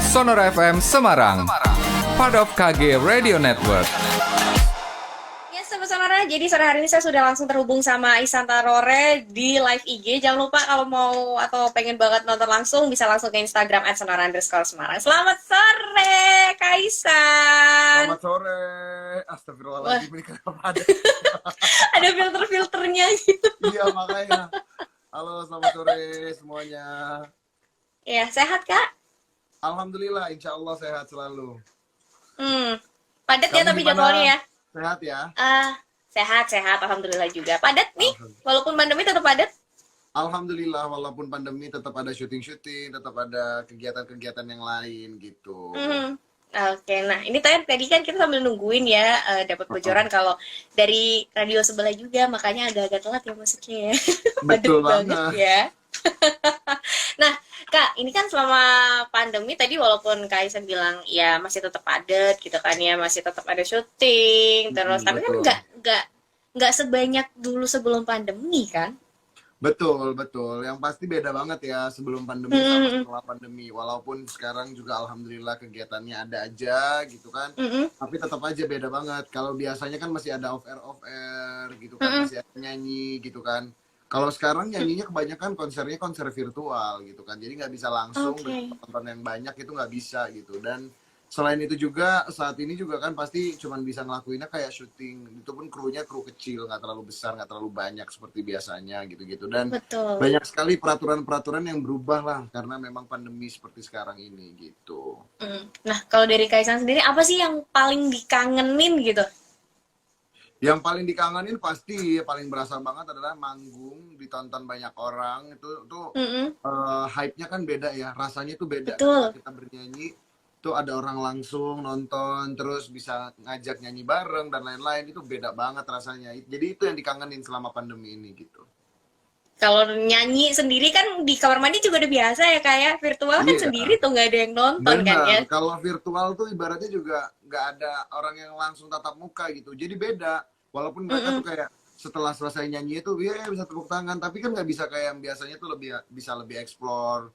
Sonora FM Semarang, part of KG Radio Network. Ya, Sobat Sonora, jadi sore hari ini saya sudah langsung terhubung sama Isanta Rore di live IG. Jangan lupa kalau mau atau pengen banget nonton langsung, bisa langsung ke Instagram @sonora_Semarang. Selamat sore, Kaisan. Selamat sore. Astagfirullahaladzim, ini kenapa ada? Ada filter-filternya gitu. Iya, makanya. Halo, selamat sore semuanya. Ya, sehat, Kak? Alhamdulillah, insya Allah sehat selalu. Padat ya Kamu tapi gimana? jadwalnya ya? Sehat ya? Sehat, Alhamdulillah juga. Padat nih, walaupun pandemi tetap padat. Alhamdulillah, walaupun pandemi tetap ada syuting-syuting, tetap ada kegiatan-kegiatan yang lain gitu. Oke, nah ini tadi kan kita sambil nungguin ya dapat bocoran kalau dari radio sebelah juga, makanya agak-agak telat ya masuknya ya. Betul Padat banget. ya. Nah, Kak, ini kan selama pandemi tadi walaupun Kak Aisan bilang ya masih tetap padat gitu kan ya, masih tetap ada syuting terus, tapi kan Betul. nggak sebanyak dulu sebelum pandemi kan? Betul. Yang pasti beda banget ya sebelum pandemi sama setelah pandemi. Walaupun sekarang juga alhamdulillah kegiatannya ada aja gitu kan. Tapi tetap aja beda banget. Kalau biasanya kan masih ada off-air gitu kan. Masih ada nyanyi gitu kan. Kalau sekarang nyanyinya kebanyakan konsernya konser virtual gitu kan. Jadi nggak bisa langsung dengan penonton yang banyak, itu nggak bisa gitu. Dan selain itu juga saat ini juga kan pasti cuman bisa ngelakuinnya kayak syuting. Itu pun krunya kru kecil, nggak terlalu besar, nggak terlalu banyak seperti biasanya gitu-gitu. Dan Betul. banyak sekali peraturan-peraturan yang berubah lah karena memang pandemi seperti sekarang ini gitu. Nah, kalau dari Kak Aisan sendiri apa sih yang paling dikangenin gitu? Yang paling dikangenin pasti paling berasa banget adalah manggung ditonton banyak orang itu tuh hype-nya kan beda ya, rasanya tuh beda. Betul. Ketika kita bernyanyi tuh ada orang langsung nonton terus bisa ngajak nyanyi bareng dan lain-lain, itu beda banget rasanya. Jadi itu yang dikangenin selama pandemi ini gitu. Kalau nyanyi sendiri kan di kamar mandi juga udah biasa ya kayak virtual kan Iya. sendiri tuh nggak ada yang nonton kan ya. Benar, kalau virtual tuh ibaratnya juga nggak ada orang yang langsung tatap muka gitu. Jadi beda, walaupun mereka tuh kayak setelah selesai nyanyi itu ya bisa tepuk tangan, tapi kan nggak bisa kayak yang biasanya tuh bisa lebih explore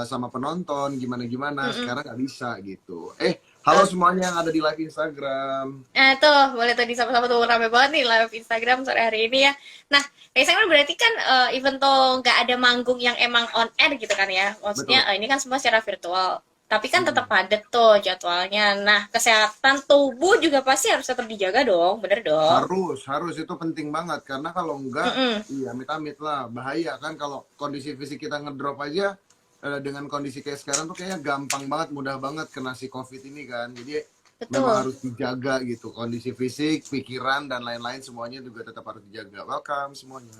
sama penonton gimana-gimana. Sekarang nggak bisa gitu. Halo semuanya yang ada di live Instagram. Tuh boleh tuh sama-sama tuh rame banget nih live Instagram sore hari ini ya. Nah, kayak saya berarti kan even tuh nggak ada manggung yang emang on air gitu kan ya. Maksudnya ini kan semua secara virtual. Tapi kan tetap padat tuh jadwalnya. Nah, kesehatan tubuh juga pasti harus tetap dijaga dong, bener dong? Harus itu penting banget karena kalau enggak, iya amit-amit lah, bahaya kan kalau kondisi fisik kita ngedrop aja. Dengan kondisi kayak sekarang tuh kayaknya gampang banget, mudah banget kena si COVID ini kan. Jadi memang harus dijaga gitu. Kondisi fisik, pikiran, dan lain-lain semuanya juga tetap harus dijaga. Welcome semuanya.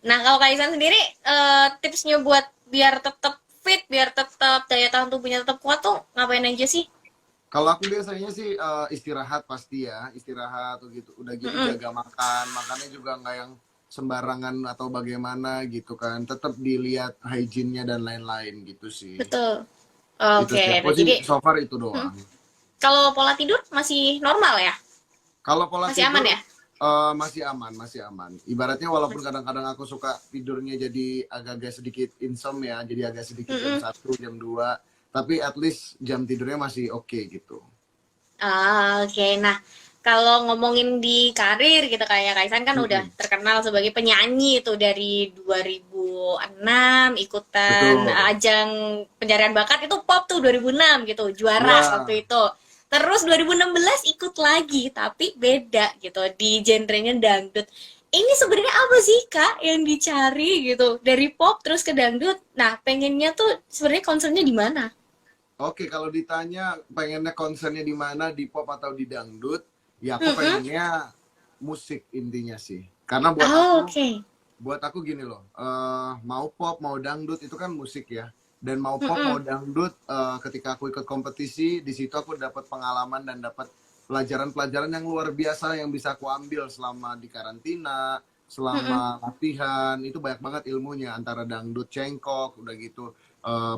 Nah, kalau Kak Isan sendiri, tipsnya buat biar tetap fit, biar tetap daya tahan tubuhnya tetap kuat tuh ngapain aja sih? Kalau aku biasanya sih istirahat pasti ya. Istirahat tuh gitu. Udah gitu jaga makan. Makannya juga nggak yang sembarangan atau bagaimana gitu kan, tetap dilihat hygiene-nya dan lain-lain gitu sih. Betul. Gitu Oke, sih. Aku nah sih jadi so far itu doang. kalau pola tidur masih normal ya? Kalau pola Masih tidur aman ya? masih aman. Ibaratnya walaupun kadang-kadang aku suka tidurnya jadi agak-agak sedikit insomnia, jadi agak sedikit jam 1, jam 2, tapi at least jam tidurnya masih oke gitu. Oke. Nah, kalau ngomongin di karir gitu kayak Kaisan kan udah terkenal sebagai penyanyi itu dari 2006 ikutan Betul. ajang pencarian bakat itu pop tuh 2006 gitu, juara waktu itu. Terus 2016 ikut lagi tapi beda gitu di genrenya dangdut. Ini sebenarnya apa sih Kak yang dicari gitu dari pop terus ke dangdut? Nah, pengennya tuh sebenarnya concernnya di mana? Oke, kalau ditanya pengennya konsernya di mana, di pop atau di dangdut, ya aku pengennya musik intinya sih. Karena buat aku gini loh, mau pop mau dangdut itu kan musik ya. Dan mau pop mau dangdut, ketika aku ikut kompetisi, di situ aku dapat pengalaman dan dapat pelajaran-pelajaran yang luar biasa yang bisa aku ambil selama di karantina, selama latihan. Itu banyak banget ilmunya, antara dangdut cengkok, udah gitu.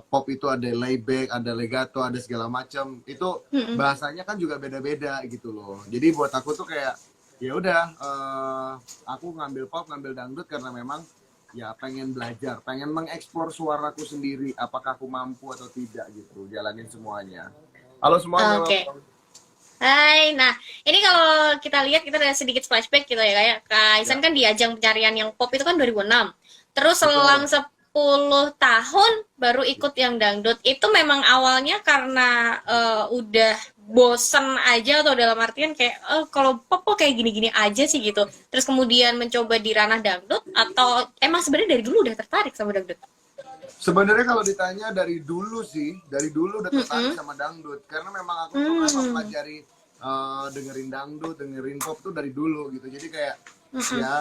Pop itu ada layback, ada legato, ada segala macam. Itu bahasanya kan juga beda-beda gitu loh. Jadi buat aku tuh kayak ya udah, aku ngambil pop, ngambil dangdut karena memang ya pengen belajar, pengen mengeksplor suaraku sendiri, apakah aku mampu atau tidak gitu, jalanin semuanya. Halo semuanya. Oke. Hai, nah ini kalau kita lihat kita ada sedikit flashback gitu ya, kayak Kak Isan Ya, kan di ajang pencarian yang pop itu kan 2006. Terus selang betul. 10 tahun baru ikut yang dangdut. Itu memang awalnya karena udah bosen aja atau dalam artian kayak kalau pop kok kayak gini-gini aja sih gitu. Terus kemudian mencoba di ranah dangdut atau emang sebenarnya dari dulu udah tertarik sama dangdut? Sebenarnya kalau ditanya dari dulu sih, dari dulu udah tertarik Mm-mm. sama dangdut. Karena memang aku tuh kan Hmm. mempelajari dengerin dangdut, dengerin pop tuh dari dulu gitu. Jadi kayak Mm-mm. ya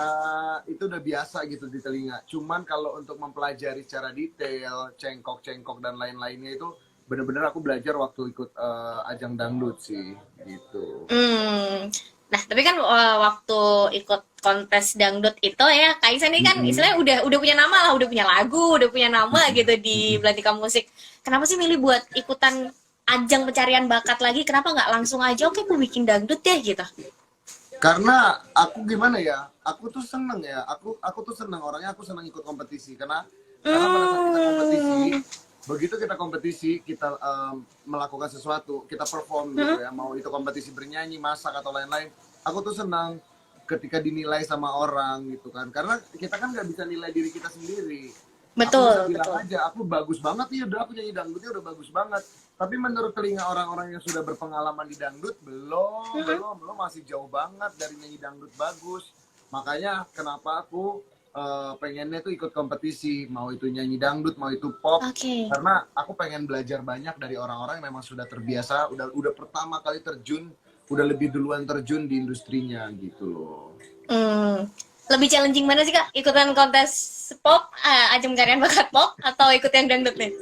itu udah biasa gitu di telinga. Cuman kalau untuk mempelajari secara detail, cengkok-cengkok dan lain-lainnya itu bener-bener aku belajar waktu ikut ajang dangdut sih gitu. Hmm. Nah, tapi kan waktu ikut kontes dangdut itu ya, Kak Isan ini kan Mm-mm. istilahnya udah punya nama lah, udah punya lagu, udah punya nama gitu di Mm-mm. Belantika Musik. Kenapa sih milih buat ikutan ajang pencarian bakat lagi? Kenapa nggak langsung aja oke aku bikin dangdut deh gitu? Karena aku gimana ya, aku tuh seneng ya, aku tuh seneng orangnya, aku seneng ikut kompetisi karena pada saat kita kompetisi, Hmm. begitu kita kompetisi, kita melakukan sesuatu, kita perform gitu Hmm? ya, mau itu kompetisi bernyanyi, masak atau lain-lain, aku tuh senang ketika dinilai sama orang gitu kan, karena kita kan nggak bisa nilai diri kita sendiri. Aku bisa Betul, bilang betul. aja, aku bagus banget nih, udah aku nyanyi dangdutnya udah bagus banget. Tapi menurut telinga orang-orang yang sudah berpengalaman di dangdut, Hmm? belum masih jauh banget dari nyanyi dangdut bagus. Makanya kenapa aku pengennya tuh ikut kompetisi, mau itu nyanyi dangdut, mau itu pop, Oke. karena aku pengen belajar banyak dari orang-orang yang memang sudah terbiasa, udah pertama kali terjun, udah lebih duluan terjun di industrinya gitu loh. Hmm. Lebih challenging mana sih Kak? Ikutan kontes pop, ajang pencarian bakat pop atau ikut yang dangdut nih?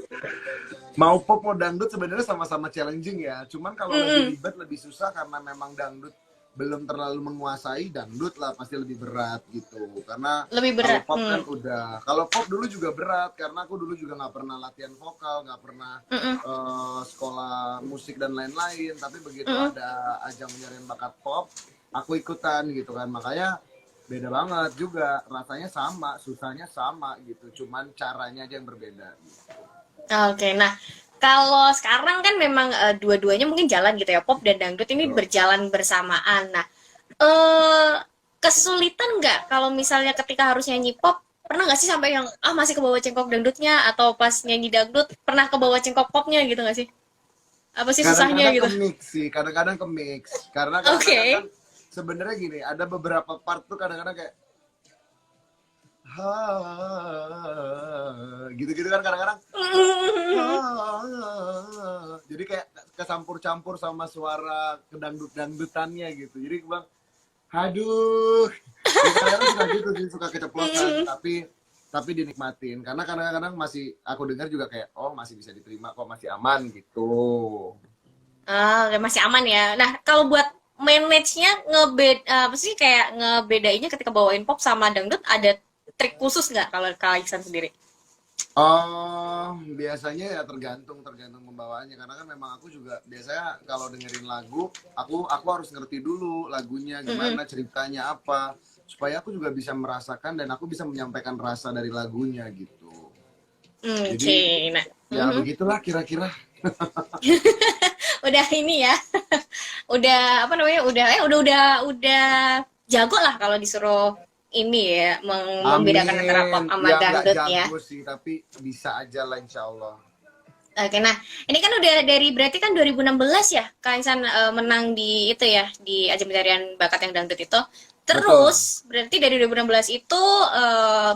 Mau pop mau dangdut sebenarnya sama-sama challenging ya. Cuman kalau lebih Hmm. ribet, lebih susah karena memang dangdut belum terlalu menguasai, dangdut lah pasti lebih berat gitu. Karena Lebih kalau berat. pop Hmm. kan udah, kalau pop dulu juga berat karena aku dulu juga nggak pernah latihan vokal, nggak pernah Mm-mm. sekolah musik dan lain-lain. Tapi begitu Mm-mm. ada ajang pencarian bakat pop, aku ikutan gitu kan. Makanya beda banget juga, rasanya sama, susahnya sama gitu. Cuman caranya aja yang berbeda. Oke, nah kalau sekarang kan memang dua-duanya mungkin jalan gitu ya, pop dan dangdut ini Gitu. berjalan bersamaan. Nah, eh kesulitan nggak kalau misalnya ketika harus nyanyi pop, pernah nggak sih sampai yang masih kebawa cengkok dangdutnya atau pas nyanyi dangdut pernah kebawa cengkok popnya gitu nggak sih? Apa sih susahnya Kadang-kadang ke gitu? mix sih, kadang-kadang ke mix. Karena kadang-kadang kan Oke. sebenarnya gini, ada beberapa part tuh kadang-kadang kayak ha gitu-gitu kan kadang-kadang jadi kayak kecampur-campur sama suara kedangdut-dangdutannya gitu. Jadi gue bilang, aduh, ya kadang-kadang suka gitu sih, suka keceplosan, tapi dinikmatin karena kadang-kadang masih aku dengar juga kayak oh masih bisa diterima kok, masih aman gitu. Oke, masih aman ya. Nah, kalau buat manage-nya apa sih kayak ngebedainnya ketika bawain pop sama dangdut ada trik khusus nggak kalau Kak Iksan sendiri? Oh, biasanya ya tergantung pembawaannya karena kan memang aku juga biasanya kalau dengerin lagu, aku harus ngerti dulu lagunya Mm-mm. gimana, ceritanya apa, supaya aku juga bisa merasakan dan aku bisa menyampaikan rasa dari lagunya gitu. Jadi Oke, nah, ya begitulah kira-kira. udah ini ya, udah apa namanya, udah jago lah kalau disuruh ini ya, membedakan antara pop Amin. sama Ya nggak dangdut ya. jago sih, tapi bisa aja lah insya Allah. Oke, nah ini kan udah dari berarti kan 2016 ya, Kak Insan menang di itu ya, di ajang pencarian bakat yang dangdut itu. Betul. Terus berarti dari 2016 itu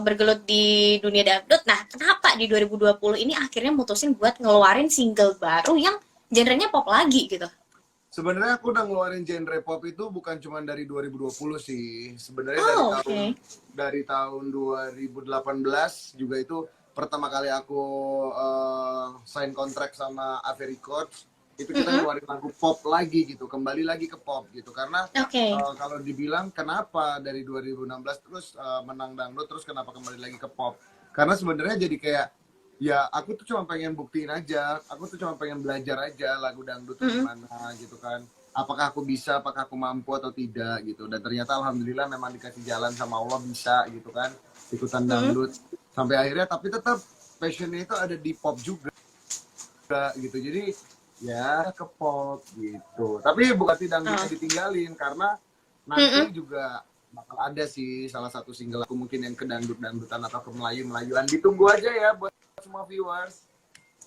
bergelut di dunia dangdut. Nah, kenapa di 2020 ini akhirnya mutusin buat ngeluarin single baru yang genrenya pop lagi gitu? Sebenarnya aku udah ngeluarin genre pop itu bukan cuma dari 2020 sih. Sebenarnya Oh, oke. dari tahun 2018 juga itu pertama kali aku sign kontrak sama Ave Records. Itu kita Mm-mm. ngeluarin lagu pop lagi gitu, kembali lagi ke pop gitu. Karena Oke. kalau dibilang kenapa dari 2016 terus menang dangdut terus kenapa kembali lagi ke pop? Karena sebenarnya jadi kayak ya aku tuh cuma pengen buktiin aja, aku tuh cuma pengen belajar aja lagu dangdut tuh Mm-mm. gimana gitu kan, apakah aku bisa, apakah aku mampu atau tidak gitu, dan ternyata alhamdulillah memang dikasih jalan sama Allah bisa gitu kan. ikutan dangdut sampai akhirnya, tapi tetap passionnya itu ada di pop juga gitu. Jadi ya ke pop gitu. Tapi bukan dangdutnya ditinggalin, karena nanti juga bakal ada sih salah satu single aku mungkin yang ke dangdutan atau ke Melayu-Melayuan. Ditunggu aja ya buat semua viewers.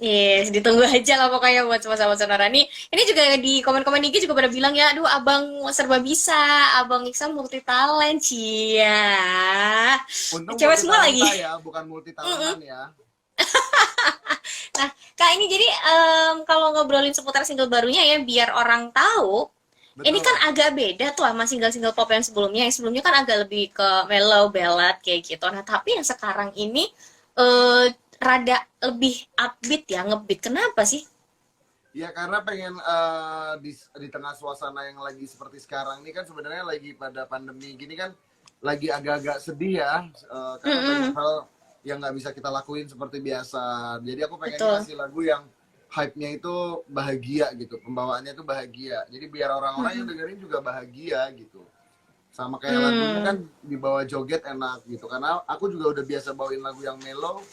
Yes, ditunggu aja lah pokoknya buat sama-sama Sonora nih. Ini juga di komen-komen IG juga pada bilang ya, aduh abang serba bisa, abang Iksan multi talent, cia. Untung Cewek semua lagi. ya, bukan multi talentan ya. Nah, Kak ini jadi kalau ngobrolin seputar single barunya ya, biar orang tahu, Betul. ini kan agak beda tuh sama single-single pop yang sebelumnya. Yang sebelumnya kan agak lebih ke mellow, ballad kayak gitu. Nah, tapi yang sekarang ini rada lebih upbeat ya, ngebeat. Kenapa sih? Ya karena pengen di tengah suasana yang lagi seperti sekarang ini kan sebenarnya lagi pada pandemi gini kan, lagi agak-agak sedih ya, karena banyak hal yang nggak bisa kita lakuin seperti biasa. Jadi aku pengen ngasih lagu yang hype-nya itu bahagia gitu, pembawaannya itu bahagia. Jadi biar orang-orang yang dengerin juga bahagia gitu. Sama kayak lagunya kan dibawa joget enak gitu. Karena aku juga udah biasa bawain lagu yang mellow.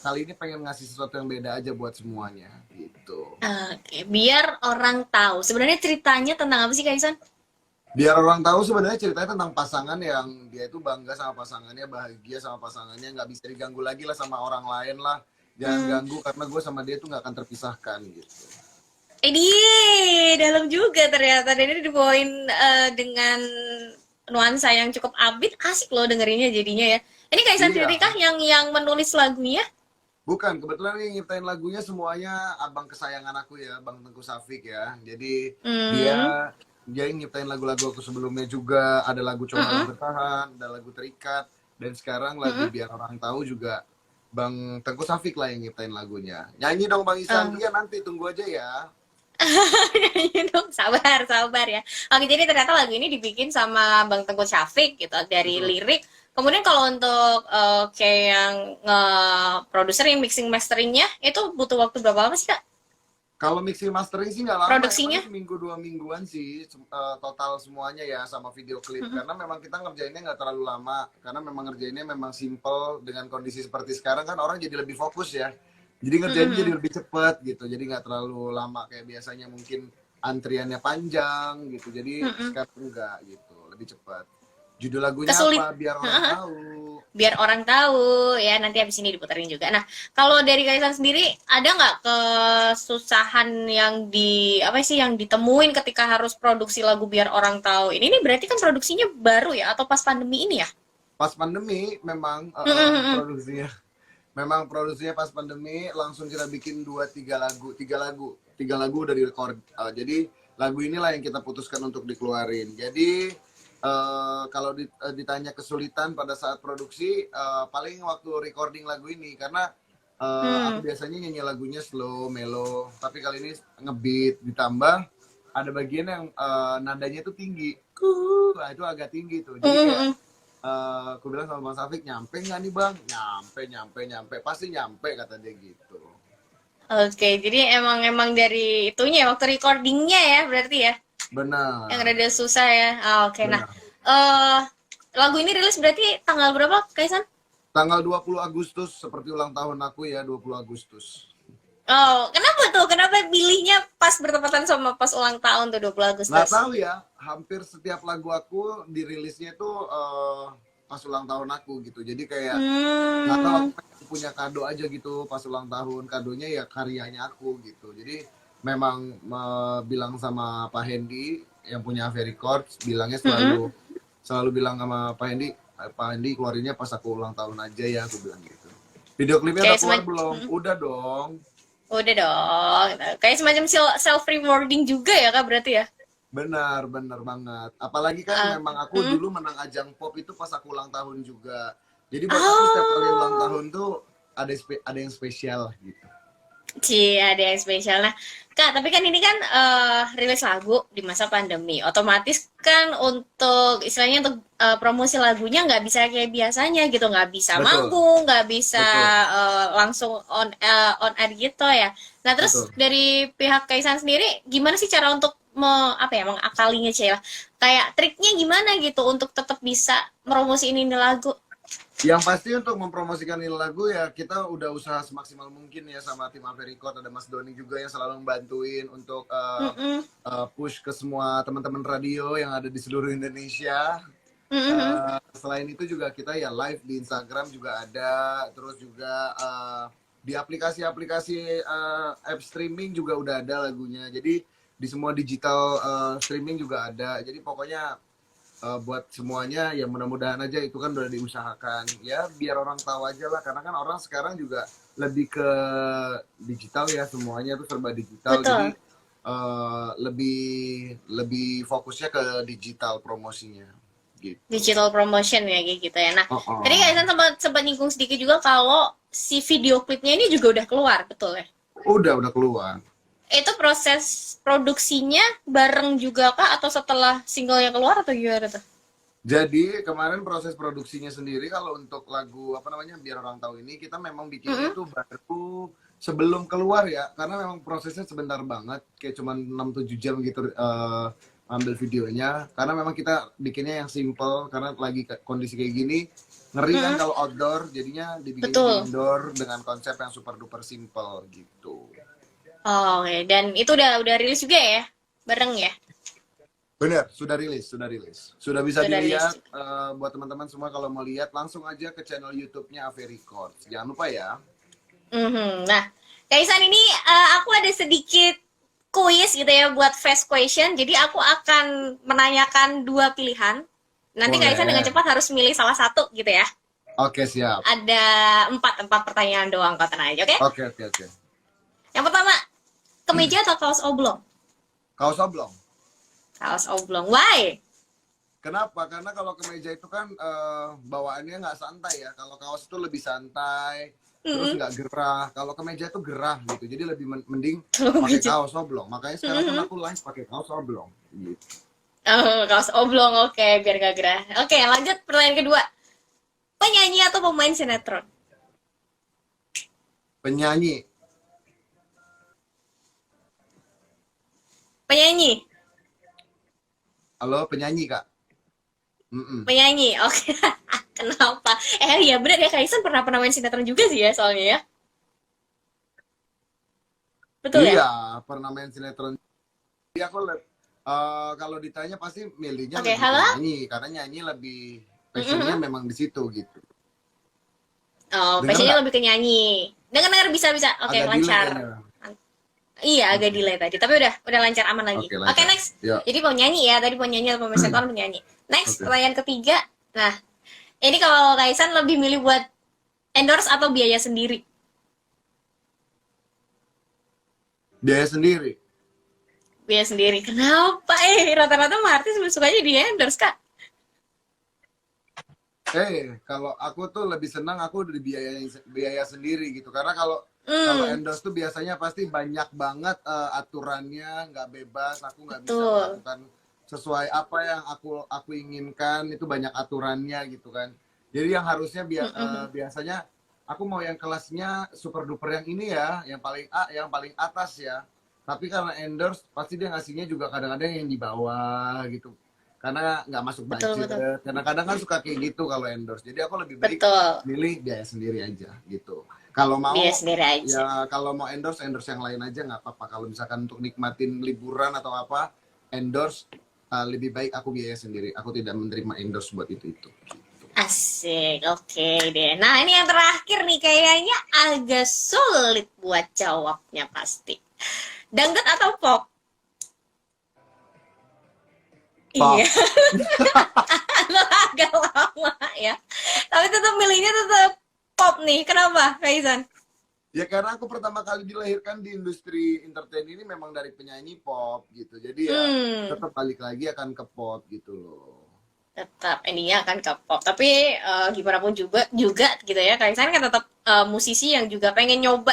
Kali ini pengen ngasih sesuatu yang beda aja buat semuanya gitu. Oke, biar orang tahu. Sebenarnya ceritanya tentang apa sih, Kaisan? Biar orang tahu sebenarnya ceritanya tentang pasangan yang dia itu bangga sama pasangannya, bahagia sama pasangannya, nggak bisa diganggu lagi lah sama orang lain lah. Jangan ganggu karena gue sama dia tuh nggak akan terpisahkan gitu. Dalam juga ternyata. Dan ini dibawain dengan nuansa yang cukup upbeat, asik loh dengerinnya jadinya ya. Ini Kaisan sendiri kah yang menulis lagunya? Bukan, kebetulan yang nyiptain lagunya semuanya abang kesayangan aku ya, Bang Tengku Safik ya. Jadi dia yang nyiptain lagu-lagu aku sebelumnya juga. Ada lagu Coba Bertahan, ada lagu Terikat, dan sekarang lagu Biar Orang Tahu juga Bang Tengku Safik lah yang nyiptain lagunya. Nyanyi dong Bang Isan, iya nanti tunggu aja ya. Nyanyi dong, sabar ya. Oke, jadi ternyata lagu ini dibikin sama Bang Tengku Syafiq gitu, dari lirik. Kemudian kalau untuk kayak yang nge-produserin, mixing masteringnya, itu butuh waktu berapa lama sih, Kak? Kalau mixing mastering sih nggak lama, produksinya seminggu 2 mingguan sih total semuanya ya, sama video klip. Karena memang kita ngerjainnya nggak terlalu lama, karena memang ngerjainnya memang simple. Dengan kondisi seperti sekarang kan orang jadi lebih fokus ya, jadi ngerjainnya jadi lebih cepat gitu, jadi nggak terlalu lama kayak biasanya mungkin antriannya panjang gitu. Jadi sekarang enggak gitu, lebih cepat. Judul lagunya apa? Biar orang tahu. Biar orang tahu ya, nanti habis ini diputerin juga. Nah, kalau dari Kaisan sendiri ada nggak kesusahan yang yang ditemuin ketika harus produksi lagu Biar Orang Tahu? Ini berarti kan produksinya baru ya, atau pas pandemi ini ya? Pas pandemi memang produksinya. Memang produksinya pas pandemi, langsung kita bikin 3 lagu udah direkord. Jadi lagu inilah yang kita putuskan untuk dikeluarin. Jadi kalau ditanya kesulitan pada saat produksi, paling waktu recording lagu ini, karena aku biasanya nyanyi lagunya slow, mellow, tapi kali ini ngebeat, ditambah ada bagian yang nadanya itu tinggi, nah itu agak tinggi tuh. Jadi kayak aku bilang sama Bang Safik, nyampe nggak nih Bang? Nyampe, pasti nyampe kata dia gitu. Oke, jadi emang dari itunya waktu recordingnya ya berarti ya? Benar. Yang rada susah ya. Oke. Nah, lagu ini rilis berarti tanggal berapa, Kaisan? Tanggal 20 Agustus, seperti ulang tahun aku ya, 20 Agustus. Oh, kenapa tuh? Kenapa pilihnya pas bertepatan sama pas ulang tahun tuh 20 Agustus? Nggak tahu ya, hampir setiap lagu aku dirilisnya tuh pas ulang tahun aku gitu. Jadi kayak nggak tahu, aku punya kado aja gitu pas ulang tahun. Kadonya ya karyanya aku gitu. Jadi memang bilang sama Pak Hendy yang punya Ave Records, bilangnya selalu bilang sama Pak Hendy keluarinnya pas aku ulang tahun aja ya, aku bilang gitu. Video klipnya udah keluar belum? Udah dong. Udah dong. Kayak semacam self rewarding juga ya Kak berarti ya? Benar banget. Apalagi kan memang aku dulu menang ajang pop itu pas aku ulang tahun juga. Jadi buat aku setiap kali ulang tahun tuh ada yang spesial gitu. Ada yang spesial. Nah, Kak, tapi kan ini kan rilis lagu di masa pandemi. Otomatis kan untuk istilahnya untuk promosi lagunya nggak bisa kayak biasanya gitu, nggak bisa manggung, nggak bisa langsung on air gitu ya. Nah, terus dari pihak Kaisan sendiri gimana sih cara untuk mengakalinya, Cila? Kayak triknya gimana gitu untuk tetap bisa promosi ini lagu? Yang pasti untuk mempromosikan ini lagu ya kita udah usaha semaksimal mungkin ya sama tim Ave Record, ada Mas Doni juga yang selalu membantuin untuk push ke semua teman-teman radio yang ada di seluruh Indonesia. Selain itu juga kita ya live di Instagram juga ada, terus juga di aplikasi-aplikasi app streaming juga udah ada lagunya. Jadi di semua digital streaming juga ada. Jadi pokoknya buat semuanya ya mudah-mudahan aja itu kan udah diusahakan ya biar orang tahu aja lah, karena kan orang sekarang juga lebih ke digital ya, semuanya tuh serba digital. Betul. Jadi lebih fokusnya ke digital promosinya gitu. Digital promotion ya kayak gitu ya. Nah, tadi Kaisan sempat nyinggung sedikit juga kalau si video klipnya ini juga udah keluar, betul ya? Udah keluar. Itu proses produksinya bareng juga kah atau setelah singlenya keluar atau gimana tuh? Jadi kemarin proses produksinya sendiri kalau untuk lagu apa namanya Biar Orang Tahu ini kita memang bikinnya itu baru sebelum keluar ya, karena memang prosesnya sebentar banget, kayak cuma 6-7 jam gitu ambil videonya, karena memang kita bikinnya yang simple karena lagi kondisi kayak gini ngeri kan kalau outdoor, jadinya dibikin indoor dengan konsep yang super duper simple gitu. Oh, oke. Dan itu udah rilis juga ya? Bareng ya? Bener, sudah rilis. Sudah bisa dilihat buat teman-teman semua kalau mau lihat langsung aja ke channel YouTube-nya Ave Records. Jangan lupa ya. Nah, Kaisan ini aku ada sedikit kuis gitu ya buat fast question. Jadi aku akan menanyakan 2 pilihan. Nanti Kaisan dengan cepat harus milih salah satu gitu ya. Oke, siap. Ada 4 pertanyaan doang, kau tenang aja, oke? Oke. Yang pertama, kemeja atau kaos oblong? Kaos oblong. Kaos oblong. Why? Kenapa? Karena kalau kemeja itu kan bawaannya nggak santai ya. Kalau kaos itu lebih santai, terus nggak gerah. Kalau kemeja itu gerah gitu. Jadi lebih mending pakai kaos oblong. Makanya sekarang kan aku live pakai kaos oblong. Gitu. Oh, kaos oblong, oke, biar gak gerah. Oke, lanjut pertanyaan kedua. Penyanyi atau pemain sinetron? Penyanyi. Penyanyi. Halo, penyanyi, Kak. Penyanyi, oke. Kenapa? Iya bener ya, Kaisan pernah main sinetron juga sih ya soalnya ya. Betul ya? Iya, pernah main sinetron. Jadi aku kalau ditanya pasti milihnya lebih nyanyi, karena nyanyi lebih passionnya memang di situ gitu. Oh, passionnya lebih ke nyanyi. Dengar bisa. Oke, lancar. Iya, agak delay tadi, tapi udah lancar, aman lagi. Oke, next. Ya. Jadi mau nyanyi ya, tadi mau nyanyi atau mau sinetron, mau nyanyi. Next, pertanyaan ketiga. Nah, ini kalau Kaisan lebih milih buat endorse atau biaya sendiri? Biaya sendiri. Biaya sendiri. Kenapa? Rata-rata mah artis sukanya di endorse, Kak. Kalau aku tuh lebih senang aku biaya sendiri gitu, karena kalau endorse tuh biasanya pasti banyak banget aturannya, nggak bebas, aku nggak bisa melakukan sesuai apa yang aku inginkan, itu banyak aturannya gitu kan. Jadi yang harusnya biasanya aku mau yang kelasnya super duper yang ini ya, yang paling yang paling atas ya. Tapi karena endorse pasti dia ngasihnya juga kadang-kadang yang di bawah gitu, karena nggak masuk budget. Kadang-kadang kan suka kayak gitu kalau endorse. Jadi aku lebih baik milih biaya sendiri aja gitu. Kalau mau ya kalau mau endorse yang lain aja nggak apa-apa. Kalau misalkan untuk nikmatin liburan atau apa, endorse lebih baik aku biaya sendiri. Aku tidak menerima endorse buat itu. Gitu. Asik, oke deh. Nah ini yang terakhir nih, kayaknya agak sulit buat jawabnya pasti. Dangdut atau pop? Iya. Agak lama ya. Tapi tetap milihnya tetap pop nih. Kenapa, Kaizan? Ya karena aku pertama kali dilahirkan di industri entertain ini memang dari penyanyi pop gitu. Jadi ya tetap balik lagi akan ke pop gitu loh. Tetap ininya akan ke pop. Tapi gimana pun juga gitu ya. Kaizan kan tetap musisi yang juga pengen nyoba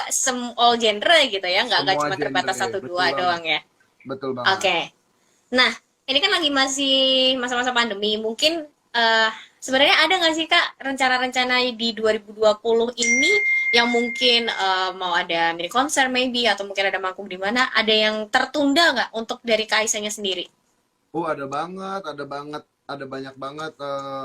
all genre gitu ya. Nggak cuma terbatas 1-2 doang ya. Betul banget. Oke. Nah, ini kan lagi masih masa-masa pandemi. Mungkin sebenarnya ada nggak sih Kak rencana-rencana di 2020 ini yang mungkin mau ada mini konser maybe, atau mungkin ada manggung di mana, ada yang tertunda nggak untuk dari Kaisanya sendiri? Oh ada banget. ada banyak banget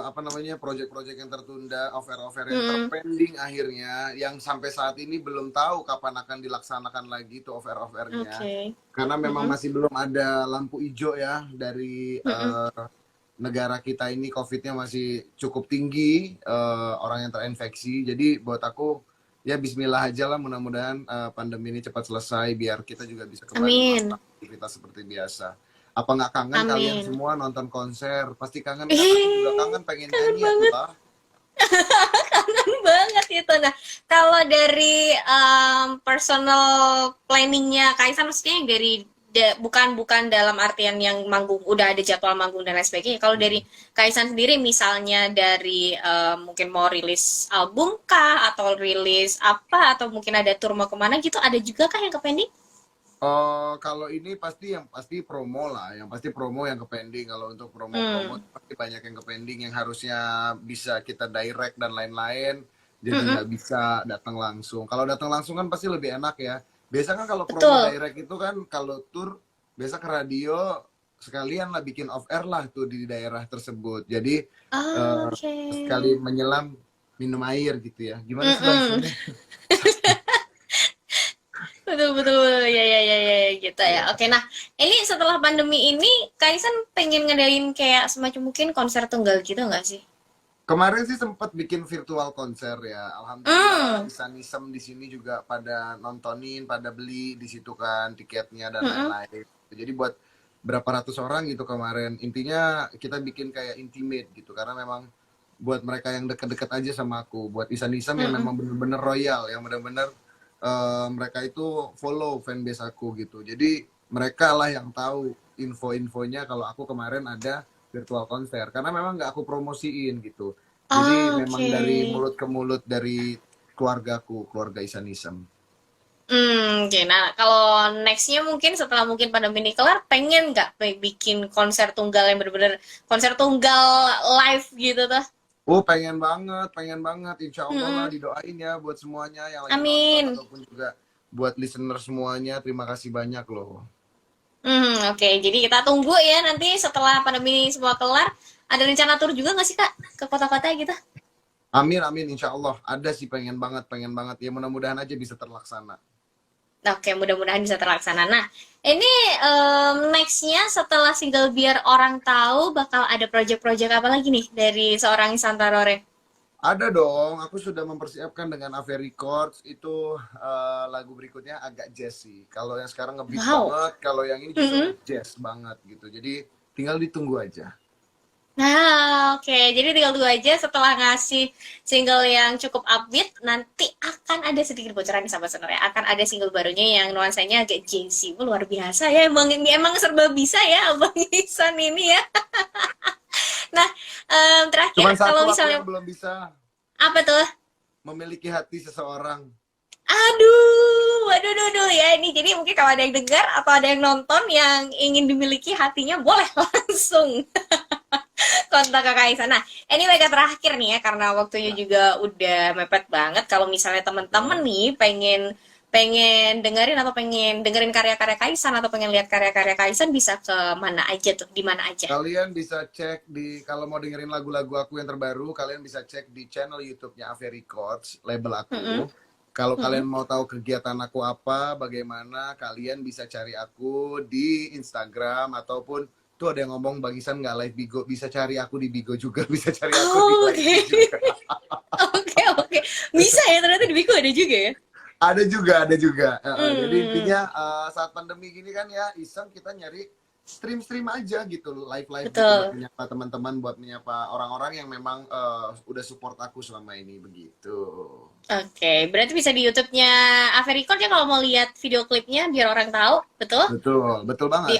apa namanya project-project yang tertunda, offer-offer yang terpending akhirnya, yang sampai saat ini belum tahu kapan akan dilaksanakan lagi tuh offer-offernya. Karena memang masih belum ada lampu hijau ya dari negara kita ini, COVID-nya masih cukup tinggi, orang yang terinfeksi. Jadi buat aku ya Bismillah aja lah, mudah-mudahan pandemi ini cepat selesai biar kita juga bisa kembali melakukan aktivitas seperti biasa. Apa nggak kangen kalian semua nonton konser? Pasti kangen kan? Aku juga kangen, pengen nyanyi aku lah. Kangen banget itu. Nah, kalau dari personal planningnya Kaisar, maksudnya dari bukan dalam artian yang manggung udah ada jadwal manggung dan lain sebagainya. Kalau dari Kaisar sendiri, misalnya dari mungkin mau rilis album kah, atau rilis apa, atau mungkin ada tour mau kemana gitu, ada juga kah yang ke pending? Kalau ini pasti promo lah, yang pasti promo yang ke pending. Kalau untuk promo pasti banyak yang ke pending yang harusnya bisa kita direct dan lain-lain, jadi nggak bisa datang langsung. Kalau datang langsung kan pasti lebih enak ya. Biasa kan kalau promo direct itu kan, kalau tour biasa ke radio sekalian lah bikin off air lah tuh di daerah tersebut. Jadi sekali menyelam minum air gitu ya. Gimana sih bahasanya? Betul ya gitu ya. Oke, nah ini setelah pandemi ini Kaisan pengen ngadain kayak semacam mungkin konser tunggal gitu nggak sih? Kemarin sih sempat bikin virtual konser ya, alhamdulillah. Isanisem di sini juga pada nontonin, pada beli di situ kan tiketnya dan lain-lain. Jadi buat berapa ratus orang gitu kemarin. Intinya kita bikin kayak intimate gitu, karena memang buat mereka yang deket-deket aja sama aku, buat Isanisem yang memang bener-bener royal, yang bener-bener mereka itu follow fanbase aku gitu. Jadi mereka lah yang tahu info-infonya kalau aku kemarin ada virtual konser, karena memang nggak aku promosiin gitu. Jadi memang dari mulut ke mulut dari keluargaku, keluarga Isanisem. Nah kalau nextnya mungkin setelah mungkin pandemi ini kelar, pengen nggak bikin konser tunggal yang bener-bener konser tunggal live gitu tuh? Pengen banget. Insya Allah lah, didoain ya buat semuanya yang lagi nonton, ataupun juga buat listener semuanya. Terima kasih banyak loh. Oke, jadi kita tunggu ya nanti setelah pandemi semua kelar. Ada rencana tur juga nggak sih Kak ke kota-kota gitu? Amin, Insya Allah. Ada sih, pengen banget. Ya mudah-mudahan aja bisa terlaksana. Oke, mudah-mudahan bisa terlaksana. Nah, ini next-nya setelah single Biar Orang Tahu bakal ada project-project apa lagi nih dari seorang Santarore? Ada dong, aku sudah mempersiapkan dengan Ave Records. Itu lagu berikutnya agak jazz sih. Kalau yang sekarang ngebeat banget, kalau yang ini justru jazz banget gitu. Jadi tinggal ditunggu aja. Nah, oke. Jadi tinggal tunggu aja setelah ngasih single yang cukup upbeat, nanti akan ada sedikit bocoran nih sahabat sonor ya. Akan ada single barunya yang nuansanya agak jazzy. Luar biasa ya, emang serba bisa ya Abang Ihsan ini ya. Nah, terakhir Cuman satu kalau misalnya yang belum bisa. Apa tuh? Memiliki hati seseorang. Waduh ya, ini jadi mungkin kalau ada yang dengar atau ada yang nonton yang ingin dimiliki hatinya, boleh langsung kontak ke Kaisa. Nah, anyway, terakhir nih ya, karena waktunya juga udah mepet banget. Kalau misalnya teman-teman nih pengen dengerin atau pengen dengerin karya-karya Kaisan atau pengen lihat karya-karya Kaisan, bisa ke mana aja tuh, di mana aja? Kalian bisa cek kalau mau dengerin lagu-lagu aku yang terbaru, kalian bisa cek di channel YouTube-nya Ave Records, label aku. Kalau kalian mau tahu kegiatan aku apa, bagaimana, kalian bisa cari aku di Instagram, ataupun tuh ada yang ngomong Bang Ihsan nggak live Bigo, bisa cari aku di Bigo juga, bisa cari aku di live juga. Oke. Bisa ya, ternyata di Bigo ada juga ya? Ada juga. Jadi intinya saat pandemi gini kan ya, iseng kita nyari stream aja gitu, live gitu, buat menyapa teman-teman, buat menyapa orang-orang yang memang udah support aku selama ini begitu. Oke, berarti bisa di YouTube-nya Ave Record ya kalau mau lihat video klipnya biar orang tahu, betul? Betul banget.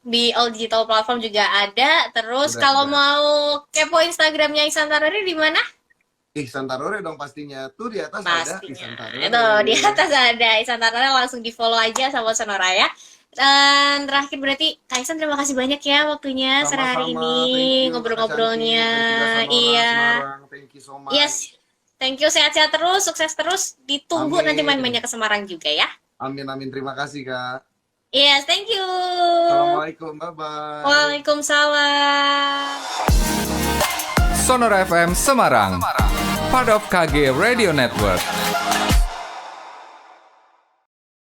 Di all digital platform juga ada. Terus kalau mau kepo Instagramnya Ihsan Tarore di mana? Ihsan Tarore dong pastinya. Tuh di atas ada Ihsan Tarore. Itu di atas ada Ihsan Tarore, langsung di follow aja sama Sonora ya. Dan terakhir berarti Kaisan, terima kasih banyak ya waktunya sore hari ini, ngobrol-ngobrolnya. Iya. Thank you so much. Yes. Thank you, sehat-sehat terus, sukses terus. Ditunggu nanti main-mainnya ke Semarang juga ya. Amin. Terima kasih, Kak. Yes, thank you. Assalamualaikum, bye-bye. Waalaikumsalam. Sonora FM Semarang, part of KG Radio Network.